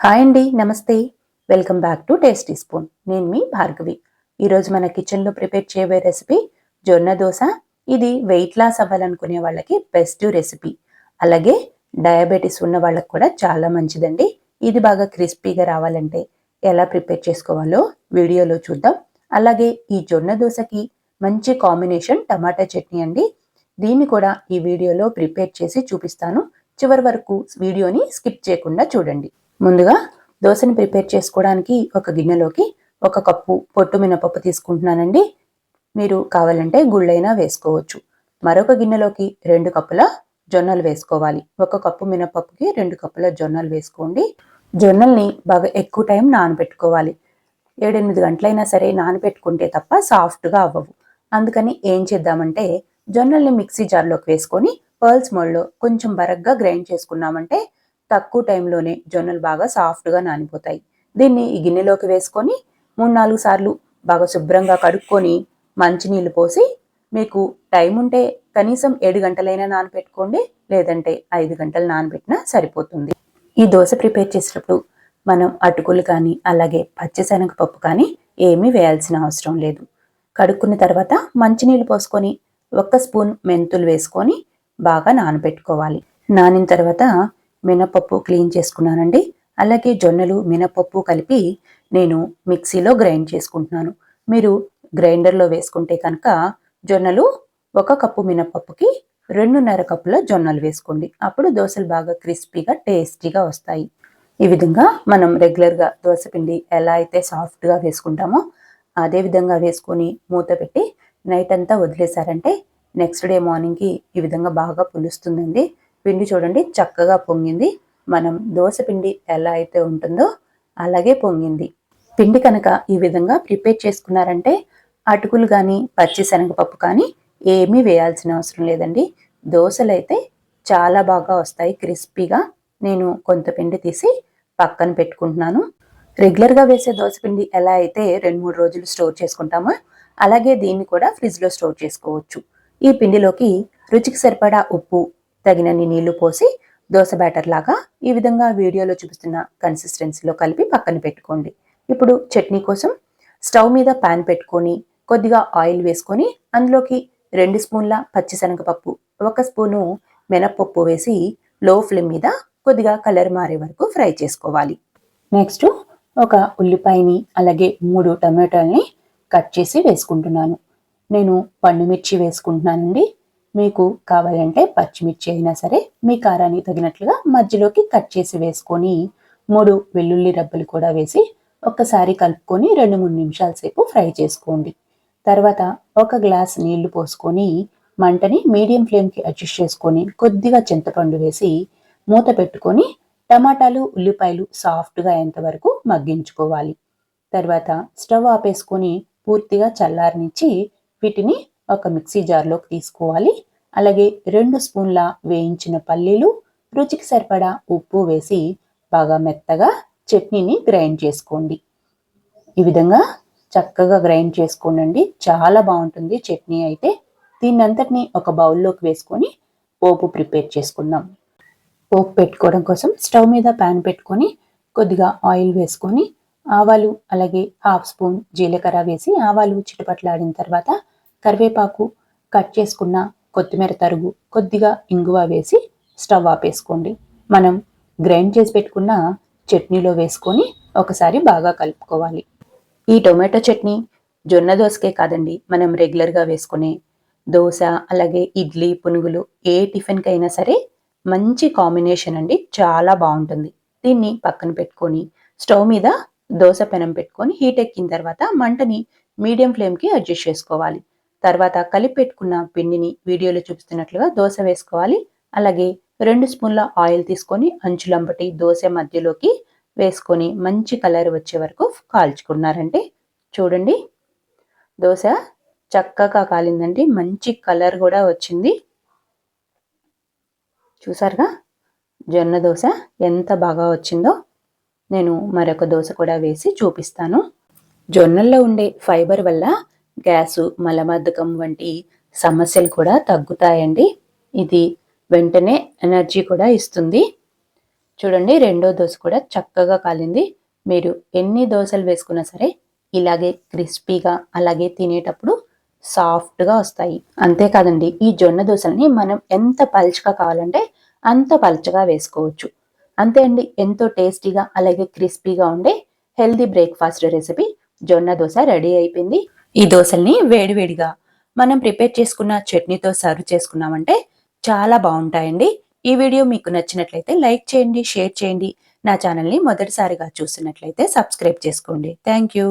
Hi అండి, నమస్తే. Welcome back to tasty spoon. నేను మీ భార్గవి. ఈరోజు మన కిచెన్లో ప్రిపేర్ చేయబోయే రెసిపీ జొన్న దోశ. ఇది వెయిట్ లాస్ అవ్వాలనుకునే వాళ్ళకి బెస్ట్ రెసిపీ. అలాగే డయాబెటీస్ ఉన్న వాళ్ళకి కూడా చాలా మంచిదండి. ఇది బాగా క్రిస్పీగా రావాలంటే ఎలా ప్రిపేర్ చేసుకోవాలో వీడియోలో చూద్దాం. అలాగే ఈ జొన్న దోశకి మంచి కాంబినేషన్ టమాటా చట్నీ అండి. దీన్ని కూడా ఈ వీడియోలో ప్రిపేర్ చేసి చూపిస్తాను. చివరి వరకు వీడియోని స్కిప్ చేయకుండా చూడండి. ముందుగా దోశని ప్రిపేర్ చేసుకోవడానికి ఒక గిన్నెలోకి 1 కప్పు పొట్టు మినపప్పు తీసుకుంటున్నానండి. మీరు కావాలంటే గుళ్ళైనా వేసుకోవచ్చు. మరొక గిన్నెలోకి 2 కప్పుల జొన్నలు వేసుకోవాలి. 1 కప్పు మినపప్పుకి 2 కప్పుల జొన్నలు వేసుకోండి. జొన్నల్ని బాగా ఎక్కువ టైం నానబెట్టుకోవాలి. 7-8 గంటలైనా సరే నానబెట్టుకుంటే తప్ప సాఫ్ట్గా అవ్వవు. అందుకని ఏం చేద్దామంటే జొన్నల్ని మిక్సీ జార్లోకి వేసుకొని పర్ల్స్ మోడ్లో కొంచెం బరగ్గా గ్రైండ్ చేసుకున్నామంటే తక్కువ టైంలోనే జొన్నలు బాగా సాఫ్ట్గా నానిపోతాయి. దీన్ని ఈ గిన్నెలోకి వేసుకొని 3-4 సార్లు బాగా శుభ్రంగా కడుక్కొని మంచినీళ్ళు పోసి, మీకు టైం ఉంటే కనీసం 7 గంటలైనా నానబెట్టుకోండి, లేదంటే 5 గంటలు నానబెట్టినా సరిపోతుంది. ఈ దోశ ప్రిపేర్ చేసేటప్పుడు మనం అటుకులు కానీ అలాగే పచ్చిశనగపప్పు కానీ ఏమీ వేయాల్సిన అవసరం లేదు. కడుక్కున్న తర్వాత మంచినీళ్ళు పోసుకొని 1 స్పూన్ మెంతులు వేసుకొని బాగా నానబెట్టుకోవాలి. నానిన తర్వాత మినపప్పు క్లీన్ చేసుకున్నానండి. అలాగే జొన్నలు మినపప్పు కలిపి నేను మిక్సీలో గ్రైండ్ చేసుకుంటున్నాను. మీరు గ్రైండర్లో వేసుకుంటే కనుక జొన్నలు 1 కప్పు మినపప్పుకి 2.5 కప్పుల జొన్నలు వేసుకోండి. అప్పుడు దోశలు బాగా క్రిస్పీగా టేస్టీగా వస్తాయి. ఈ విధంగా మనం రెగ్యులర్గా దోశ పిండి ఎలా అయితే సాఫ్ట్గా వేసుకుంటామో అదే విధంగా వేసుకొని మూత పెట్టి నైట్ అంతా వదిలేశారంటే నెక్స్ట్ డే మార్నింగ్కి ఈ విధంగా బాగా పులుస్తుందండి. పిండి చూడండి చక్కగా పొంగింది. మనం దోశ పిండి ఎలా అయితే ఉంటుందో అలాగే పొంగింది. పిండి కనుక ఈ విధంగా ప్రిపేర్ చేసుకున్నారంటే అటుకులు కానీ పచ్చిశనగపప్పు కానీ ఏమీ వేయాల్సిన అవసరం లేదండి. దోశలు అయితే చాలా బాగా వస్తాయి క్రిస్పీగా. నేను కొంత పిండి తీసి పక్కన పెట్టుకుంటున్నాను. రెగ్యులర్గా వేసే దోశ పిండి ఎలా అయితే 2-3 రోజులు స్టోర్ చేసుకుంటామో అలాగే దీన్ని కూడా ఫ్రిడ్జ్లో స్టోర్ చేసుకోవచ్చు. ఈ పిండిలోకి రుచికి సరిపడా ఉప్పు, తగినన్ని నీళ్లు పోసి దోశ బ్యాటర్ లాగా ఈ విధంగా వీడియోలో చూపిస్తున్న కన్సిస్టెన్సీలో కలిపి పక్కన పెట్టుకోండి. ఇప్పుడు చట్నీ కోసం స్టవ్ మీద ప్యాన్ పెట్టుకొని కొద్దిగా ఆయిల్ వేసుకొని అందులోకి 2 స్పూన్ల పచ్చిశనగపప్పు, 1 స్పూను మినపప్పు వేసి లో ఫ్లేమ్ మీద కొద్దిగా కలర్ మారే వరకు ఫ్రై చేసుకోవాలి. నెక్స్ట్ ఒక ఉల్లిపాయని అలాగే 3 టమాటాలని కట్ చేసి వేసుకుంటున్నాను. నేను పండుమిర్చి వేసుకుంటున్నానండి. మీకు కావాలంటే పచ్చిమిర్చి అయినా సరే మీ కారానికి తగినట్లుగా మధ్యలోకి కట్ చేసి వేసుకొని 3 వెల్లుల్లి రబ్బలు కూడా వేసి ఒక్కసారి కలుపుకొని 2-3 నిమిషాల సేపు ఫ్రై చేసుకోండి. తర్వాత 1 గ్లాస్ నీళ్లు పోసుకొని మంటని మీడియం ఫ్లేమ్కి అడ్జస్ట్ చేసుకొని కొద్దిగా చింతపండు వేసి మూత పెట్టుకొని టమాటాలు ఉల్లిపాయలు సాఫ్ట్గా అయ్యేంత వరకు మగ్గించుకోవాలి. తర్వాత స్టవ్ ఆపేసుకొని పూర్తిగా చల్లారనిచ్చి వీటిని ఒక మిక్సీ జార్లోకి తీసుకోవాలి. అలాగే 2 స్పూన్ల వేయించిన పల్లీలు, రుచికి సరిపడా ఉప్పు వేసి బాగా మెత్తగా చట్నీని గ్రైండ్ చేసుకోండి. ఈ విధంగా చక్కగా గ్రైండ్ చేసుకోండి. చాలా బాగుంటుంది చట్నీ అయితే. దీన్నంతటిని ఒక బౌల్లోకి వేసుకొని పోపు ప్రిపేర్ చేసుకుందాం. పోపు పెట్టుకోవడం కోసం స్టవ్ మీద ప్యాన్ పెట్టుకొని కొద్దిగా ఆయిల్ వేసుకొని ఆవాలు అలాగే 1/2 స్పూన్ జీలకర్ర వేసి ఆవాలు చిటపట్లాడిన తర్వాత కరివేపాకు, కట్ చేసుకున్న కొత్తిమీర తరుగు, కొద్దిగా ఇంగువ వేసి స్టవ్ ఆపేసుకోండి. మనం గ్రైండ్ చేసి పెట్టుకున్న చట్నీలో వేసుకొని ఒకసారి బాగా కలుపుకోవాలి. ఈ టొమాటో చట్నీ జొన్న దోసకే కాదండి, మనం రెగ్యులర్గా వేసుకునే దోశ అలాగే ఇడ్లీ, పునుగులు ఏ టిఫిన్కైనా సరే మంచి కాంబినేషన్ అండి. చాలా బాగుంటుంది. దీన్ని పక్కన పెట్టుకొని స్టవ్ మీద దోశ పెనం పెట్టుకొని హీట్ ఎక్కిన తర్వాత మంటని మీడియం ఫ్లేమ్కి అడ్జస్ట్ చేసుకోవాలి. తర్వాత కలిపి పెట్టుకున్న పిండిని వీడియోలో చూపిస్తున్నట్లుగా దోశ వేసుకోవాలి. అలాగే 2 స్పూన్ల ఆయిల్ తీసుకొని అంచులంబటి దోశ మధ్యలోకి వేసుకొని మంచి కలర్ వచ్చే వరకు కాల్చుకున్నారంటే చూడండి దోశ చక్కగా కాలిందండి. మంచి కలర్ కూడా వచ్చింది. చూసారుగా జొన్న దోశ ఎంత బాగా వచ్చిందో. నేను మరొక దోశ కూడా వేసి చూపిస్తాను. జొన్నల్లో ఉండే ఫైబర్ వల్ల గ్యాసు, మలబద్ధకం వంటి సమస్యలు కూడా తగ్గుతాయండి. ఇది వెంటనే ఎనర్జీ కూడా ఇస్తుంది. చూడండి రెండో దోస కూడా చక్కగా కాలింది. మీరు ఎన్ని దోసలు వేసుకున్నా సరే ఇలాగే క్రిస్పీగా అలాగే తినేటప్పుడు సాఫ్ట్‌గా వస్తాయి. అంతేకాదండి ఈ జొన్న దోసల్ని మనం ఎంత పల్చగా కావాలంటే అంత పల్చగా వేసుకోవచ్చు. అంతే అండి ఎంతో టేస్టీగా అలాగే క్రిస్పీగా ఉండే హెల్తీ బ్రేక్‌ఫాస్ట్ రెసిపీ జొన్న దోస రెడీ అయిపోయింది. ఈ దోసల్ని వేడివేడిగా మనం ప్రిపేర్ చేసుకున్న చట్నీతో సర్వ్ చేసుకున్నామంటే చాలా బావుంటాయండి. ఈ వీడియో మీకు నచ్చినట్లయితే లైక్ చేయండి, షేర్ చేయండి. నా ఛానల్‌ని మొదటిసారిగా చూస్తున్నట్లయితే సబ్స్క్రైబ్ చేసుకోండి. Thank you.